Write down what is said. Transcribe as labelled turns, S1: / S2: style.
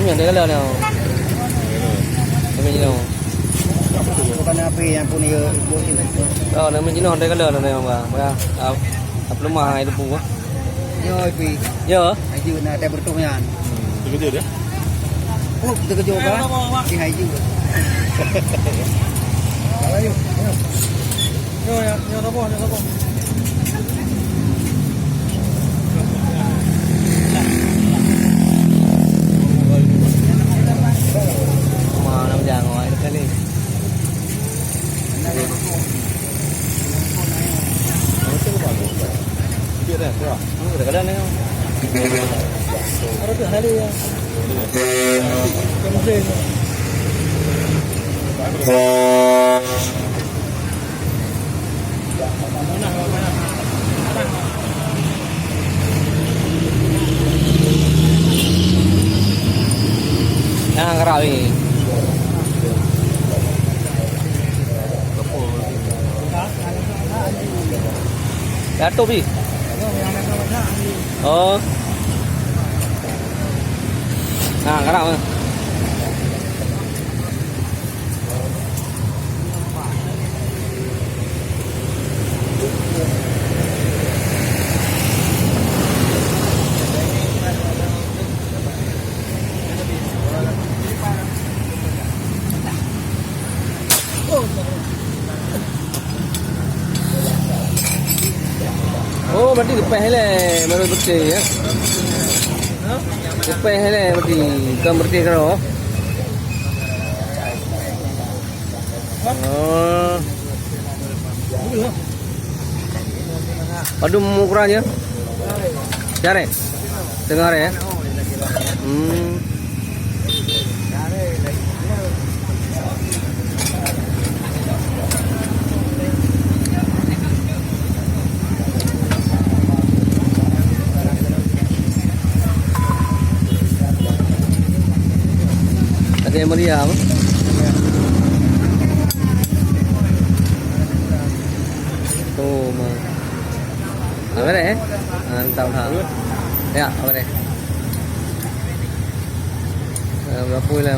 S1: Yang dia kalau nào. Mình đâu.
S2: Bukan apa yang punya ibu ini.
S1: Đó là mình chỉ nói đây cái lợn này mà. Tập lúc mà hai tụ á.
S2: Yo pi.
S1: Giờ.
S2: Haji na ada bertuhan.
S3: Itu dia.
S2: Oh, kita kerja kan? Di haji. Ayo. Yo apa?
S1: Mà nằm già ngoài cái đi.
S3: Dia dah, tu.
S1: Udah kadang ni. Ada tu hari ya. Kemudian. Nah, kerawi. Jatuh bi. Oh. Nah, kerawi. Oh, berarti depan hele baru bersih ya. Depan hele berarti kan bersih karo. Oh. Padum ukurannya? Cari. Dengar ya. Ada meriam. Tuh, apa deh? Mantap ha. Ya, apa deh? Berapa puluh lah?